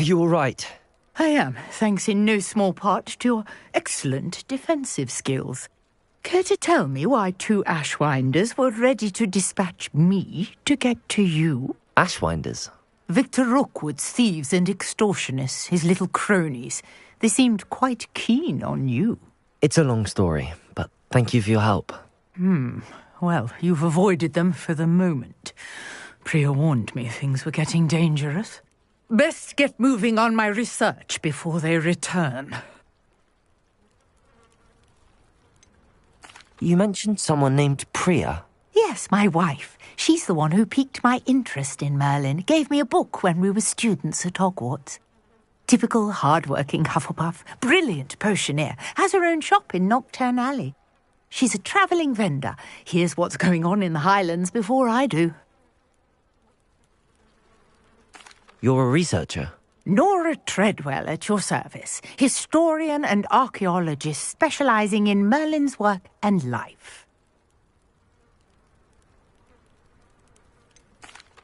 you all right? I am, thanks in no small part to your excellent defensive skills. Care to tell me why 2 Ashwinders were ready to dispatch me to get to you? Ashwinders? Victor Rookwood's thieves and extortionists, his little cronies. They seemed quite keen on you. It's a long story, but thank you for your help. Well, you've avoided them for the moment. Priya warned me things were getting dangerous. Best get moving on my research before they return. You mentioned someone named Priya. Yes, my wife. She's the one who piqued my interest in Merlin. Gave me a book when we were students at Hogwarts. Typical hard-working Hufflepuff, brilliant potioneer, has her own shop in Knockturn Alley. She's a travelling vendor. Hears what's going on in the Highlands before I do. You're a researcher? Nora Treadwell at your service, historian and archaeologist specialising in Merlin's work and life.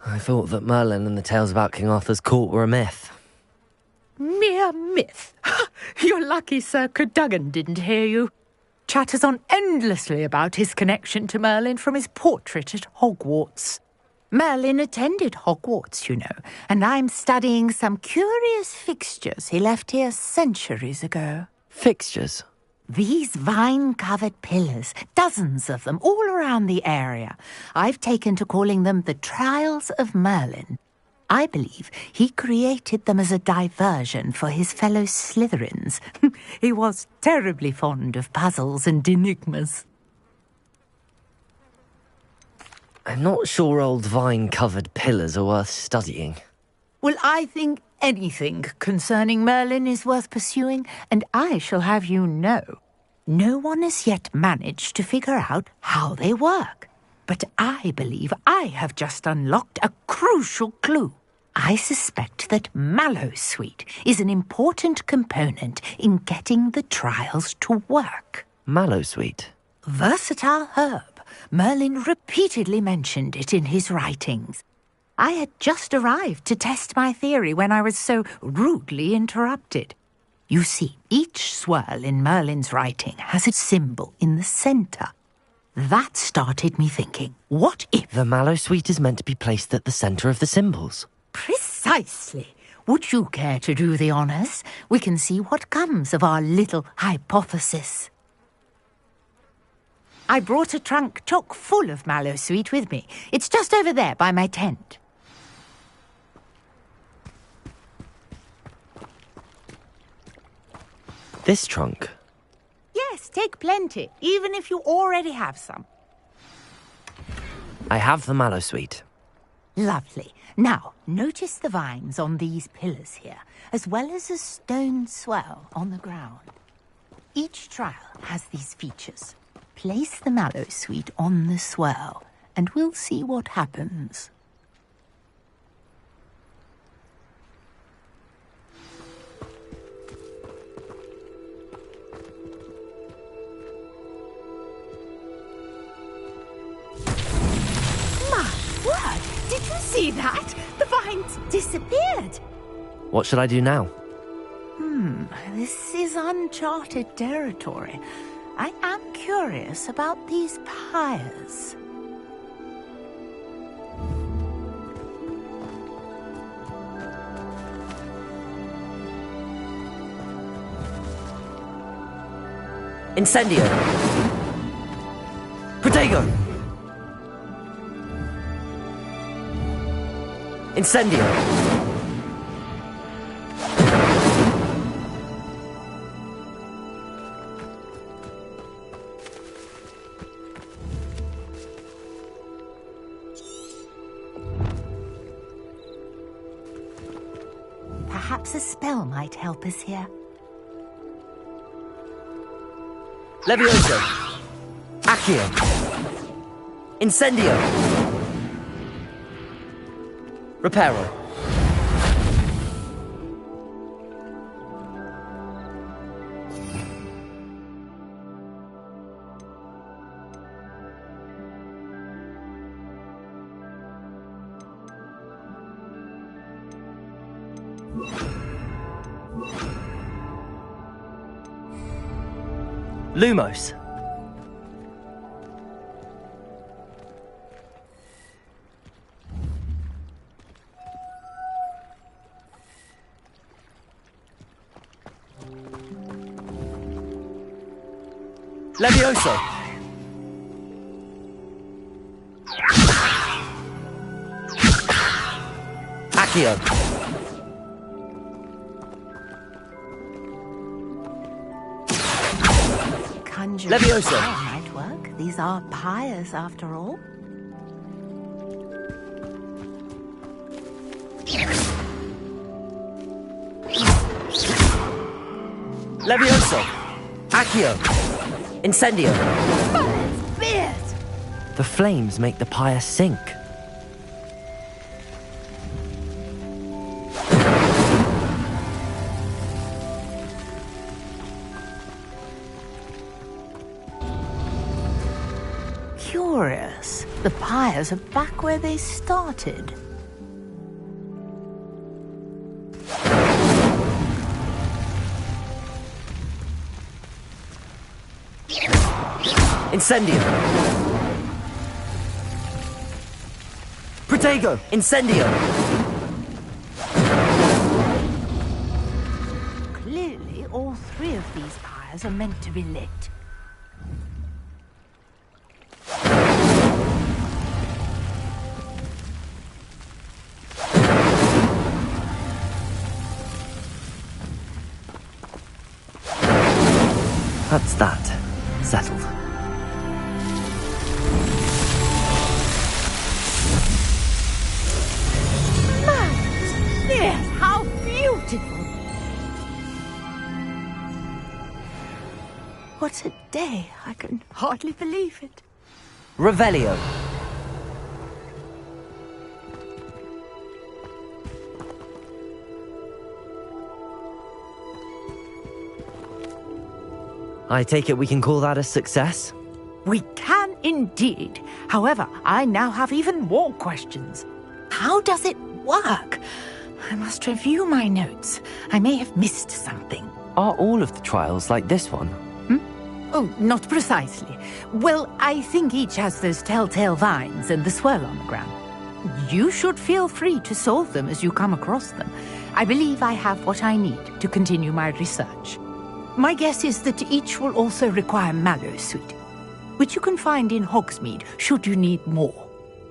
I thought that Merlin and the tales about King Arthur's court were a myth. Mere myth. You're lucky Sir Cadogan didn't hear you. Chatters on endlessly about his connection to Merlin from his portrait at Hogwarts. Merlin attended Hogwarts, you know, and I'm studying some curious fixtures he left here centuries ago. Fixtures? These vine-covered pillars, dozens of them, all around the area. I've taken to calling them the Trials of Merlin. I believe he created them as a diversion for his fellow Slytherins. He was terribly fond of puzzles and enigmas. I'm not sure old vine-covered pillars are worth studying. Well, I think anything concerning Merlin is worth pursuing, and I shall have you know, no one has yet managed to figure out how they work. But I believe I have just unlocked a crucial clue. I suspect that Mallowsweet is an important component in getting the trials to work. Mallowsweet? Versatile herb. Merlin repeatedly mentioned it in his writings. I had just arrived to test my theory when I was so rudely interrupted. You see, each swirl in Merlin's writing has a symbol in the centre. That started me thinking, what if... The Mallowsweet is meant to be placed at the centre of the symbols. Precisely. Would you care to do the honours? We can see what comes of our little hypothesis. I brought a trunk chock full of Mallowsweet with me. It's just over there by my tent. This trunk? Yes, take plenty, even if you already have some. I have the Mallowsweet. Lovely. Now, notice the vines on these pillars here, as well as a stone swell on the ground. Each trial has these features. Place the Mallowsweet on the swirl, and we'll see what happens. My word! Did you see that? The vines disappeared. What should I do now? This is uncharted territory. I am curious about these pyres. Incendio! Protego! Incendio! Perhaps a spell might help us here. Levioso! Accio! Incendio! Reparo! Lumos. Levioso. Accio. Conjuring Levioso. fire might work. These are pyres, after all. Levioso. Accio. Incendio. Merlin's beard! The flames make the pyre sink. Curious. The pyres are back where they started. Incendio. Protego. Incendio. Clearly, all three of these pyres are meant to be lit. That's that. Settled. Yes, how beautiful! What a day. I can hardly believe it. Revelio. I take it we can call that a success? We can indeed. However, I now have even more questions. How does it work? I must review my notes. I may have missed something. Are all of the trials like this one? Oh, not precisely. Well, I think each has those telltale vines and the swirl on the ground. You should feel free to solve them as you come across them. I believe I have what I need to continue my research. My guess is that each will also require mallow sweet, which you can find in Hogsmeade should you need more.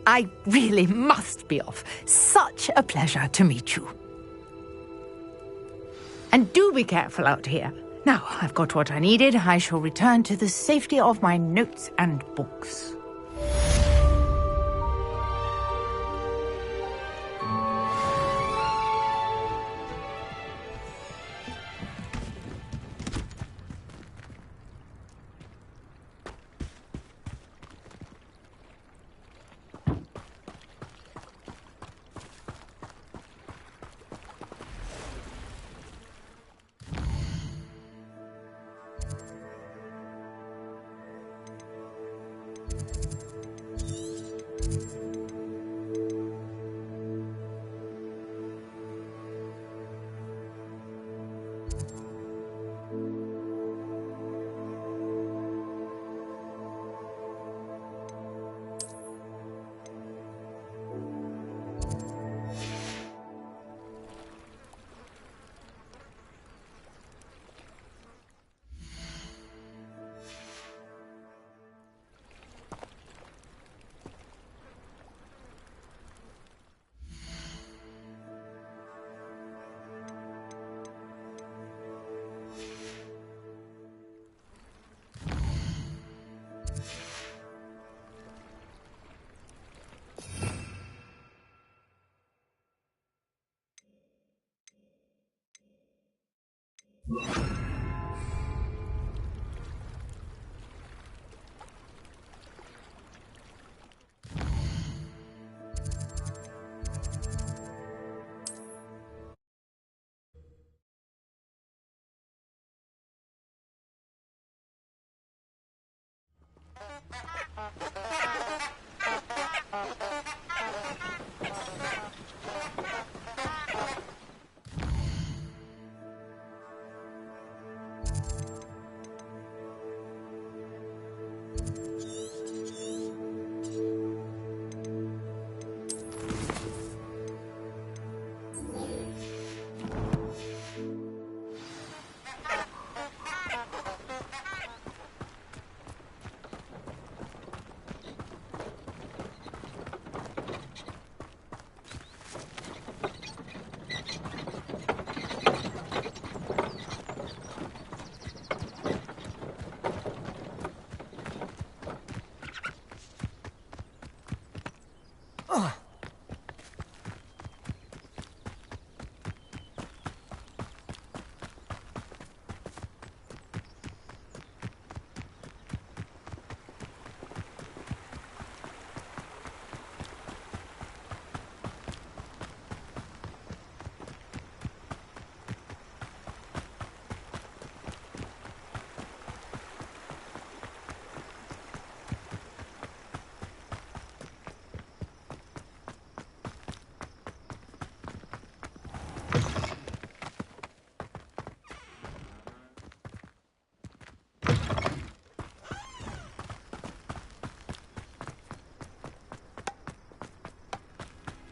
I really must be off. Such a pleasure to meet you. And do be careful out here. Now, I've got what I needed. I shall return to the safety of my notes and books.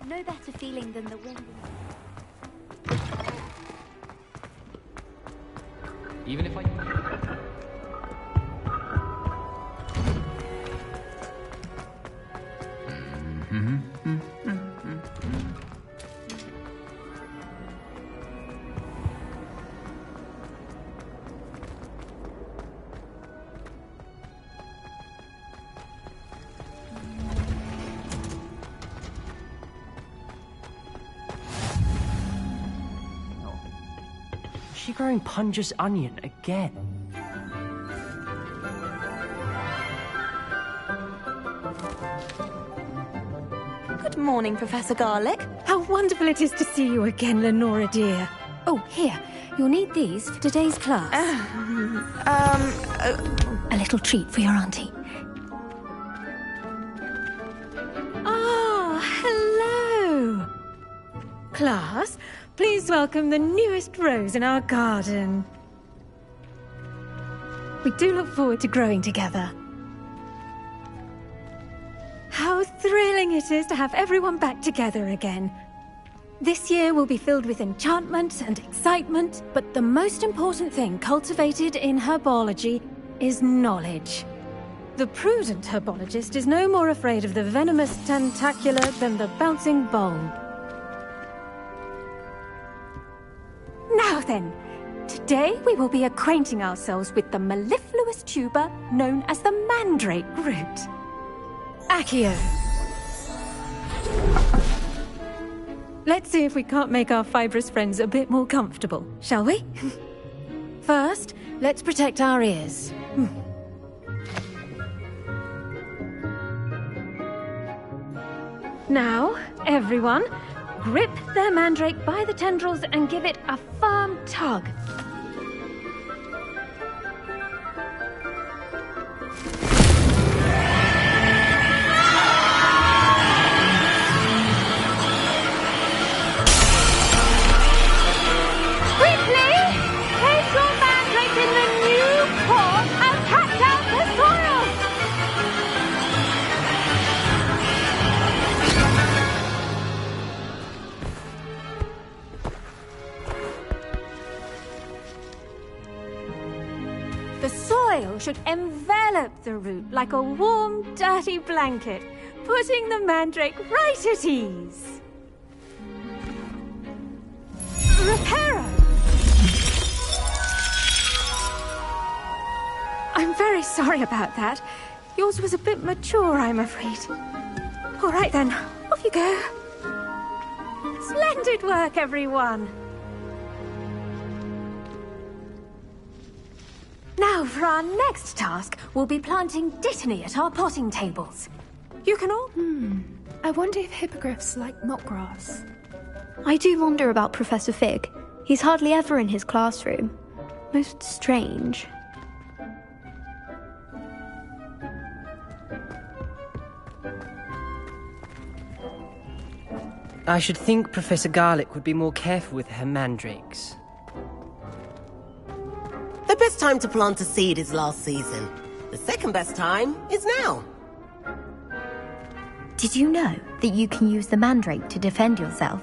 No better feeling than the wind. Even if I... Is she growing Punja's onion again? Good morning, Professor Garlic. How wonderful it is to see you again, Lenora dear. Oh, here. You'll need these for today's class. A little treat for your auntie. Ah, hello. Class, please welcome the newest rose in our garden. We do look forward to growing together. How thrilling it is to have everyone back together again. This year will be filled with enchantment and excitement, but the most important thing cultivated in herbology is knowledge. The prudent herbologist is no more afraid of the venomous tentacula than the bouncing bulb. Now then, today we will be acquainting ourselves with the mellifluous tuber known as the mandrake root. Accio. Let's see if we can't make our fibrous friends a bit more comfortable, shall we? First, let's protect our ears. Now, everyone, grip their mandrake by the tendrils and give it a firm tug. The soil should envelop the root like a warm, dirty blanket, putting the mandrake right at ease. Reparo! I'm very sorry about that. Yours was a bit mature, I'm afraid. All right then, off you go. Splendid work, everyone. Now, for our next task, we'll be planting dittany at our potting tables. You can all... I wonder if hippogriffs like knotgrass. I do wonder about Professor Fig. He's hardly ever in his classroom. Most strange. I should think Professor Garlic would be more careful with her mandrakes. The best time to plant a seed is last season. The second best time is now. Did you know that you can use the mandrake to defend yourself?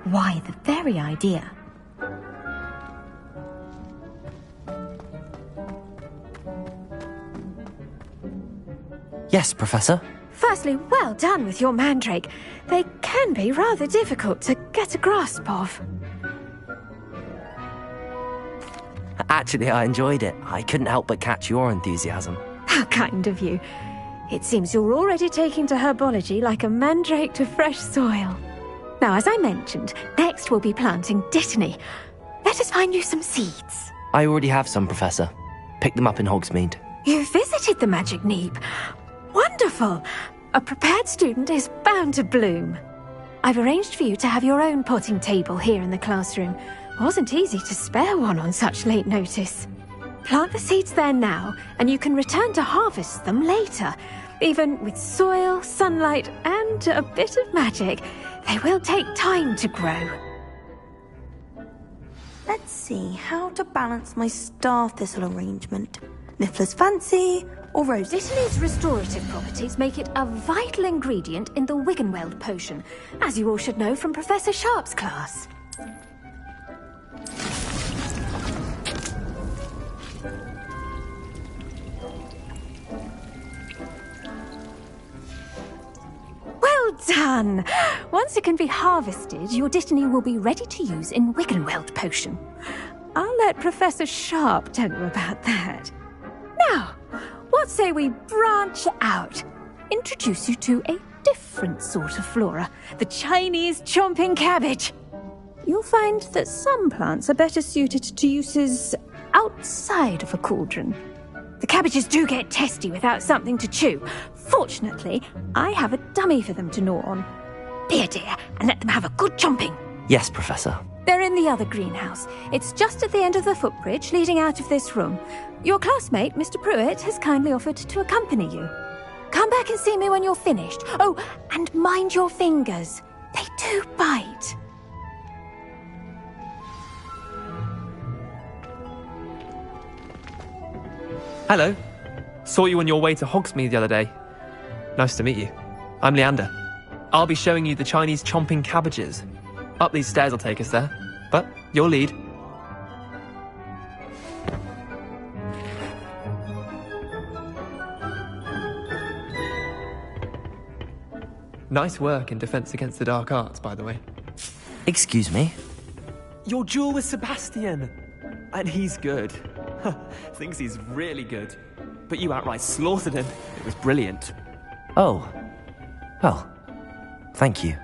Why, the very idea. Yes, Professor. Firstly, well done with your mandrake. They can be rather difficult to get a grasp of. Actually, I enjoyed it. I couldn't help but catch your enthusiasm. How kind of you. It seems you're already taking to herbology like a mandrake to fresh soil. Now, as I mentioned, next we'll be planting dittany. Let us find you some seeds. I already have some, Professor. Picked them up in Hogsmeade. You visited the Magic Neep. Wonderful. A prepared student is bound to bloom. I've arranged for you to have your own potting table here in the classroom. Wasn't easy to spare one on such late notice. Plant the seeds there now, and you can return to harvest them later. Even with soil, sunlight, and a bit of magic, they will take time to grow. Let's see how to balance my star thistle arrangement. Niffler's Fancy, or Rose. Dittany's restorative properties make it a vital ingredient in the Wiggenweld potion, as you all should know from Professor Sharp's class. Well done! Once it can be harvested, your Dittany will be ready to use in Wiggenweld potion. I'll let Professor Sharp tell you about that. Now, what say we branch out? Introduce you to a different sort of flora, the Chinese chomping cabbage. You'll find that some plants are better suited to uses outside of a cauldron. The cabbages do get testy without something to chew. Fortunately, I have a dummy for them to gnaw on. Be a dear and let them have a good chomping. Yes, Professor. They're in the other greenhouse. It's just at the end of the footbridge leading out of this room. Your classmate, Mr. Pruitt, has kindly offered to accompany you. Come back and see me when you're finished. Oh, and mind your fingers. They do bite. Hello. Saw you on your way to Hogsmeade the other day. Nice to meet you. I'm Leander. I'll be showing you the Chinese chomping cabbages. Up these stairs will take us there. But your lead. Nice work in Defense Against the Dark Arts, by the way. Excuse me? Your duel with Sebastian! And he's good. Thinks he's really good. But you outright slaughtered him. It was brilliant. Oh. Well, thank you.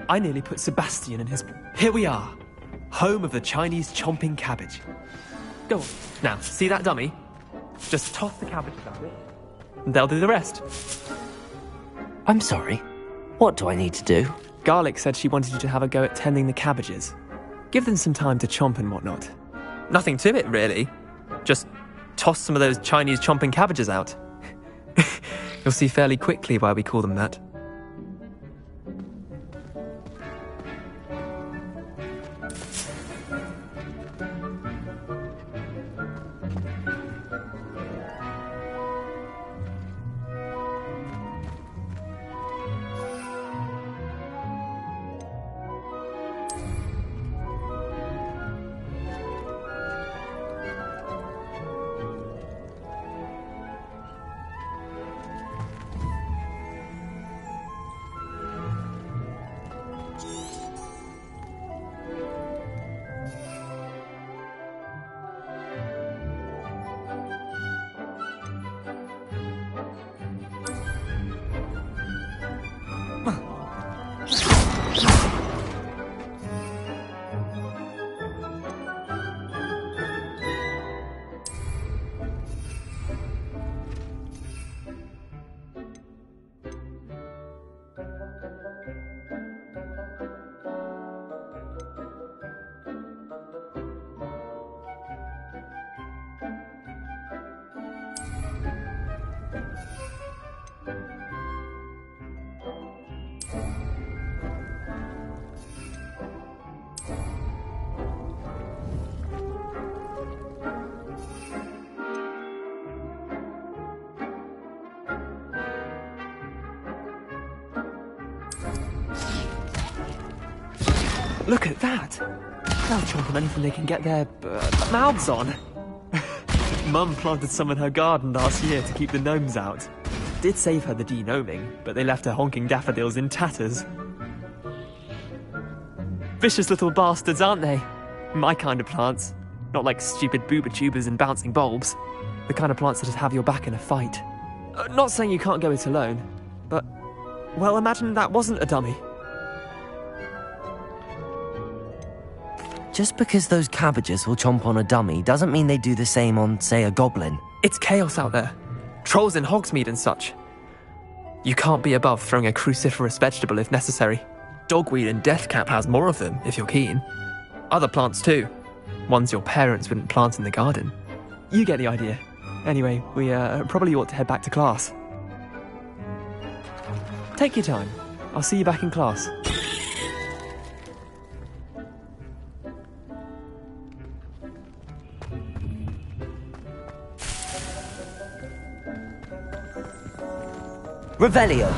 I nearly put Sebastian in his... Here we are. Home of the Chinese chomping cabbage. Go on. Now, see that dummy? Just toss the cabbage at it. And they'll do the rest. I'm sorry. What do I need to do? Garlic said she wanted you to have a go at tending the cabbages. Give them some time to chomp and whatnot. Nothing to it, really. Just toss some of those Chinese chomping cabbages out. You'll see fairly quickly why we call them that. Look at that! They'll chomp on anything they can get their mouths on. Mum planted some in her garden last year to keep the gnomes out. Did save her the de-gnoming, but they left her honking daffodils in tatters. Vicious little bastards, aren't they? My kind of plants. Not like stupid booba tubers and bouncing bulbs. The kind of plants that just have your back in a fight. Not saying you can't go it alone, but... well, imagine that wasn't a dummy. Just because those cabbages will chomp on a dummy doesn't mean they do the same on, say, a goblin. It's chaos out there. Trolls in Hogsmeade and such. You can't be above throwing a cruciferous vegetable if necessary. Dogweed and deathcap has more of them, if you're keen. Other plants too. Ones your parents wouldn't plant in the garden. You get the idea. Anyway, we probably ought to head back to class. Take your time. I'll see you back in class. Revelio.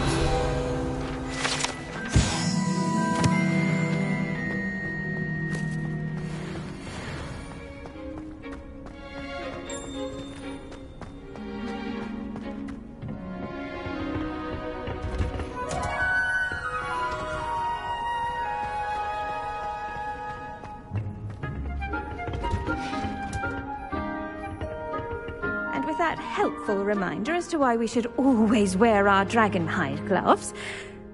And with that helpful reminder as to why we should always wear our dragon hide gloves,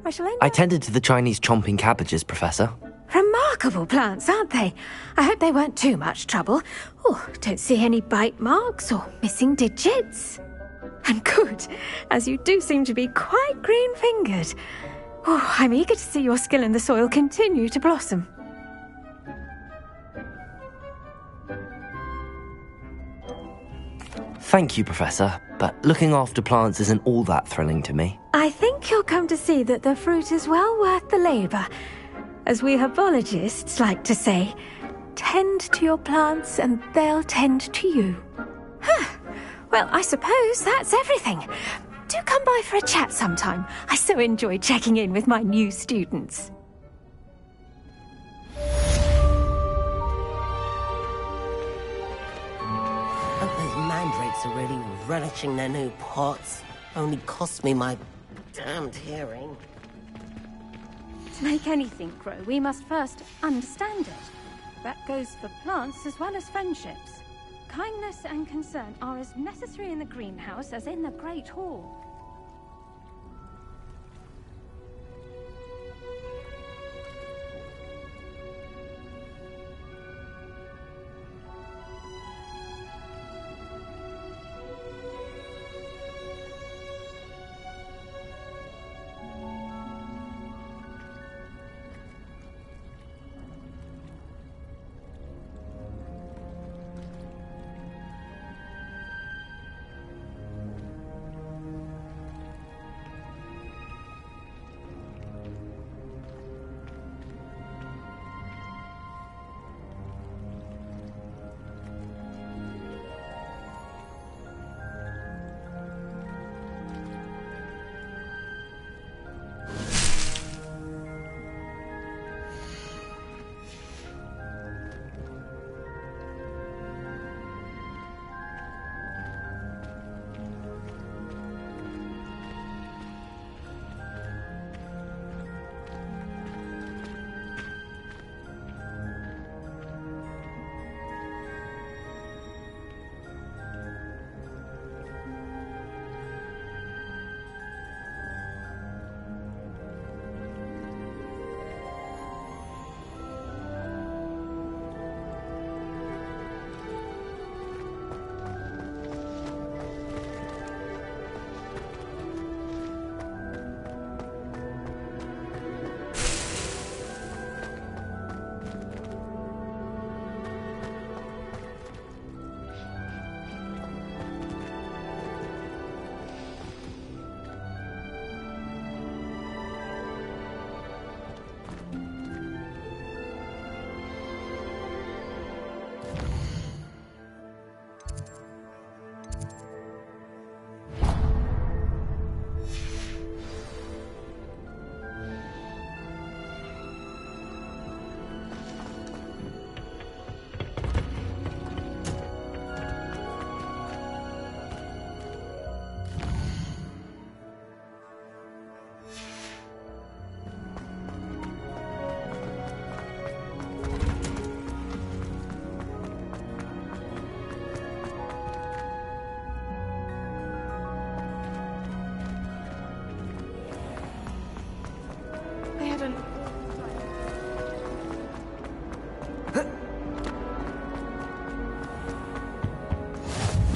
I shall end. I tended to the Chinese chomping cabbages, Professor. Remarkable plants, aren't they? I hope they weren't too much trouble. Oh, don't see any bite marks or missing digits. And good, as you do seem to be quite green-fingered. Oh, I'm eager to see your skill in the soil continue to blossom. Thank you, Professor, but looking after plants isn't all that thrilling to me. I think you'll come to see that the fruit is well worth the labour. As we herbologists like to say, tend to your plants and they'll tend to you. Well, I suppose that's everything. Do come by for a chat sometime. I so enjoy checking in with my new students. Those mandrakes are really relishing their new pots. Only cost me my damned hearing. To make anything grow, we must first understand it. That goes for plants as well as friendships. Kindness and concern are as necessary in the greenhouse as in the Great Hall.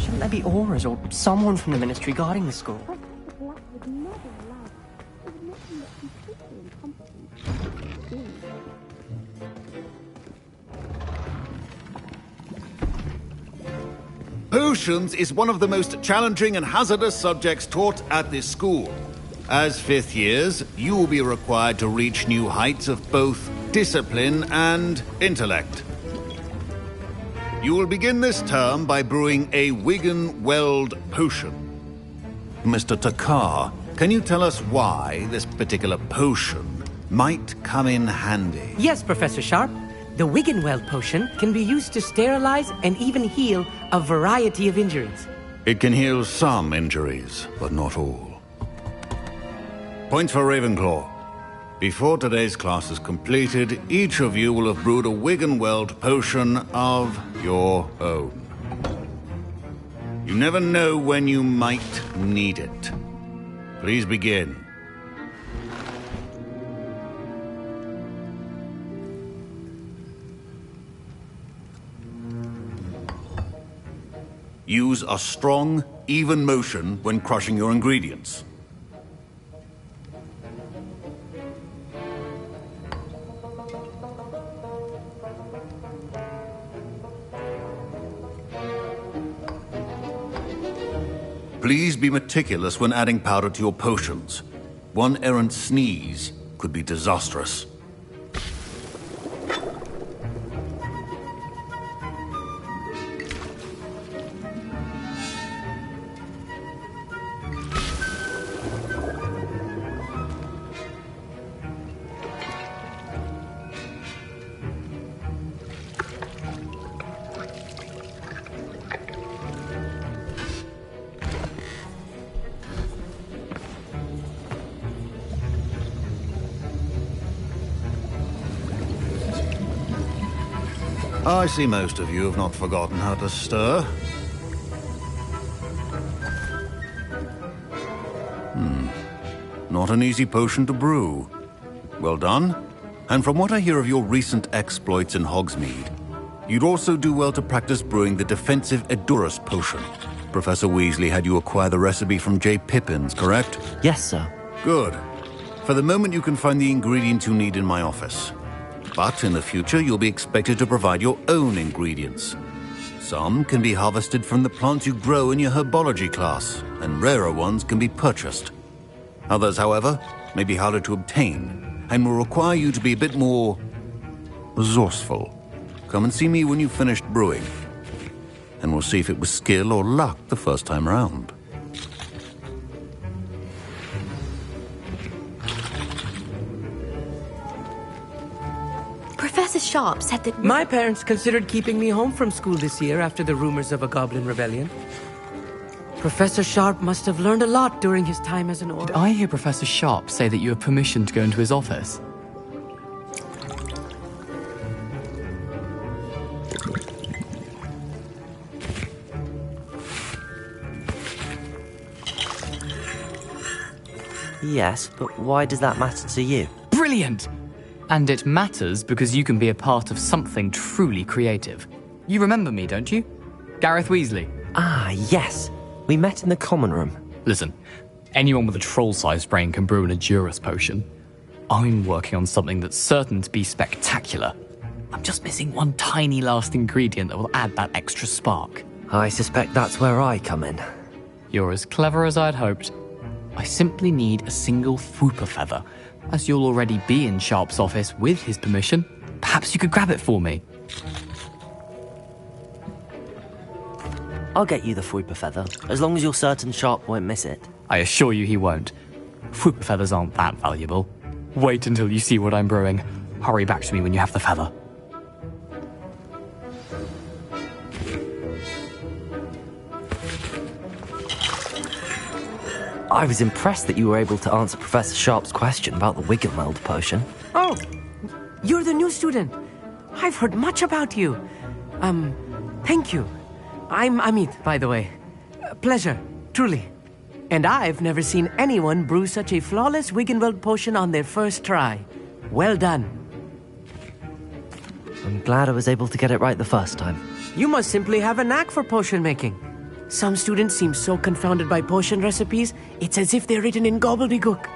Shouldn't there be aurors or someone from the ministry guarding the school? Potions is one of the most challenging and hazardous subjects taught at this school. As fifth years, you will be required to reach new heights of both discipline and intellect. You will begin this term by brewing a Wigan Weld potion. Mr. Takar can you tell us why this particular potion might come in handy? Yes, Professor Sharp. The Wiggenweld potion can be used to sterilize and even heal a variety of injuries. It can heal some injuries, but not all. Points for Ravenclaw. Before today's class is completed, each of you will have brewed a Wiggenweld potion of your own. You never know when you might need it. Please begin. Use a strong, even motion when crushing your ingredients. Please be meticulous when adding powder to your potions. One errant sneeze could be disastrous. I see most of you have not forgotten how to stir. Not an easy potion to brew. Well done. And from what I hear of your recent exploits in Hogsmeade, you'd also do well to practice brewing the defensive Edurus potion. Professor Weasley had you acquire the recipe from J. Pippins, correct? Yes, sir. Good. For the moment, you can find the ingredients you need in my office. But in the future, you'll be expected to provide your own ingredients. Some can be harvested from the plants you grow in your herbology class, and rarer ones can be purchased. Others, however, may be harder to obtain, and will require you to be a bit more resourceful. Come and see me when you've finished brewing, and we'll see if it was skill or luck the first time round. Professor Sharp said that... My parents considered keeping me home from school this year after the rumors of a goblin rebellion. Professor Sharp must have learned a lot during his time as an Auror. Did I hear Professor Sharp say that you have permission to go into his office? Yes, but why does that matter to you? Brilliant! And it matters because you can be a part of something truly creative. You remember me, don't you? Gareth Weasley. Ah, yes. We met in the common room. Listen, anyone with a troll-sized brain can brew an Edurus potion. I'm working on something that's certain to be spectacular. I'm just missing one tiny last ingredient that will add that extra spark. I suspect that's where I come in. You're as clever as I'd hoped. I simply need a single Fwooper feather. As you'll already be in Sharp's office with his permission, perhaps you could grab it for me. I'll get you the Fwooper feather, as long as you're certain Sharp won't miss it. I assure you he won't. Fwooper feathers aren't that valuable. Wait until you see what I'm brewing. Hurry back to me when you have the feather. I was impressed that you were able to answer Professor Sharp's question about the Wiggenweld potion. Oh, you're the new student. I've heard much about you. Thank you. I'm Amit, by the way. Pleasure, truly. And I've never seen anyone brew such a flawless Wiggenweld potion on their first try. Well done. I'm glad I was able to get it right the first time. You must simply have a knack for potion making. Some students seem so confounded by potion recipes, it's as if they're written in gobbledygook.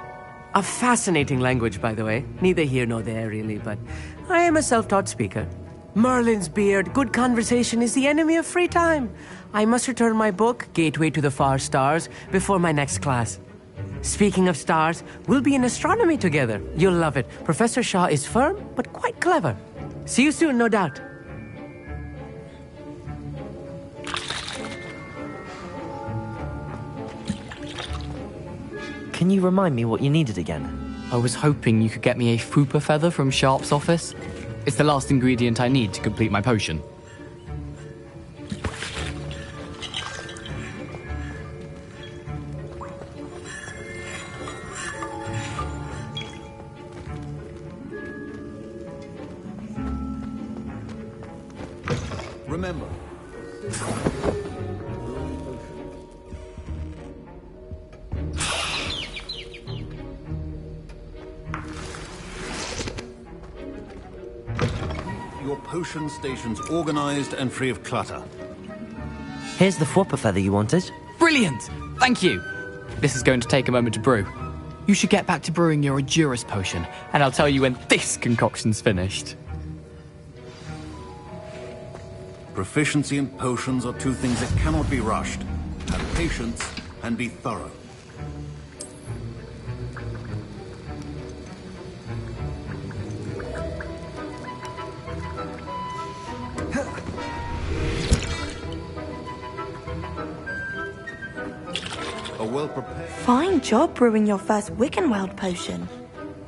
A fascinating language, by the way. Neither here nor there, really, but I am a self-taught speaker. Merlin's beard, good conversation is the enemy of free time. I must return my book, Gateway to the Far Stars, before my next class. Speaking of stars, we'll be in astronomy together. You'll love it. Professor Shaw is firm, but quite clever. See you soon, no doubt. Can you remind me what you needed again? I was hoping you could get me a Fupa feather from Sharp's office. It's the last ingredient I need to complete my potion. Remember. Your potion station's organized and free of clutter. Here's the Fwopper feather you wanted. Brilliant! Thank you! This is going to take a moment to brew. You should get back to brewing your Edurus potion, and I'll tell you when this concoction's finished. Proficiency in potions are two things that cannot be rushed. Have patience and be thorough. A well-prepared... Fine job brewing your first Wickenweld potion.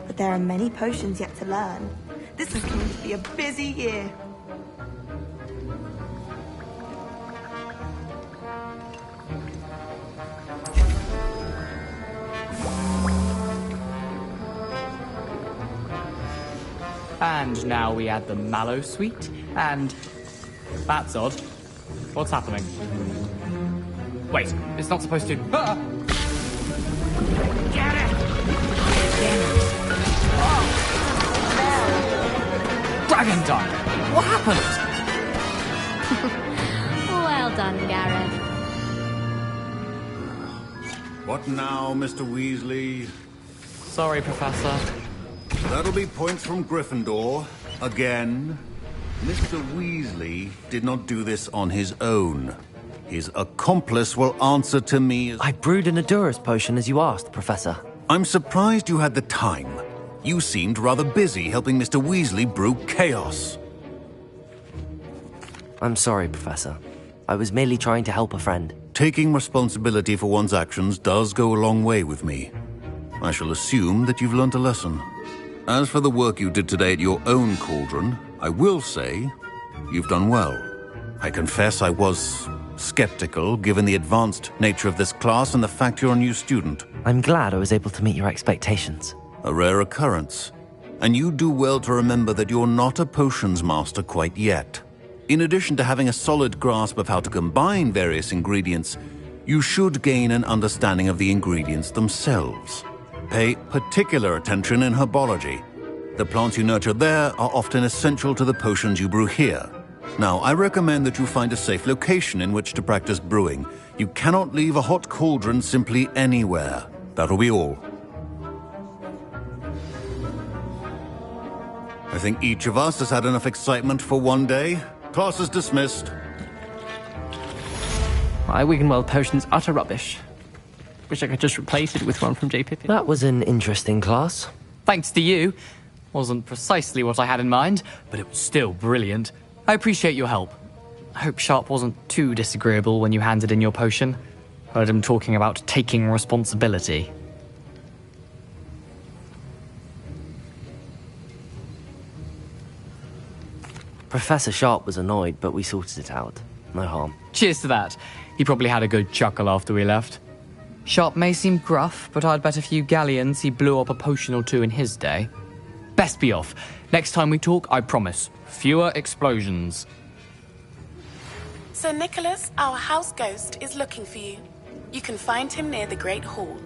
But there are many potions yet to learn. This is going to be a busy year. And now we add the mallow sweet, and... That's odd. What's happening? Wait, it's not supposed to... Ah! Get it! Oh! Dragon Dunk! What happened? Well done, Gareth. What now, Mr. Weasley? Sorry, Professor. That'll be points from Gryffindor. Again. Mr. Weasley did not do this on his own. His accomplice will answer to me as... I brewed an Edurus potion as you asked, Professor. I'm surprised you had the time. You seemed rather busy helping Mr. Weasley brew chaos. I'm sorry, Professor. I was merely trying to help a friend. Taking responsibility for one's actions does go a long way with me. I shall assume that you've learnt a lesson. As for the work you did today at your own cauldron, I will say you've done well. I confess I was skeptical, given the advanced nature of this class and the fact you're a new student. I'm glad I was able to meet your expectations. A rare occurrence. And you do well to remember that you're not a potions master quite yet. In addition to having a solid grasp of how to combine various ingredients, you should gain an understanding of the ingredients themselves. Pay particular attention in herbology. The plants you nurture there are often essential to the potions you brew here. Now, I recommend that you find a safe location in which to practice brewing. You cannot leave a hot cauldron simply anywhere. That'll be all. I think each of us has had enough excitement for one day. Class is dismissed. My Wiggenweld potion's utter rubbish. Wish I could just replace it with one from J. Pippin. That was an interesting class. Thanks to you. Wasn't precisely what I had in mind, but it was still brilliant. I appreciate your help. I hope Sharp wasn't too disagreeable when you handed in your potion. Heard him talking about taking responsibility. Professor Sharp was annoyed, but we sorted it out. No harm. Cheers to that. He probably had a good chuckle after we left. Sharp may seem gruff, but I'd bet a few galleons he blew up a potion or two in his day. Best be off. Next time we talk, I promise, fewer explosions. Sir Nicholas, our house ghost, is looking for you. You can find him near the Great Hall.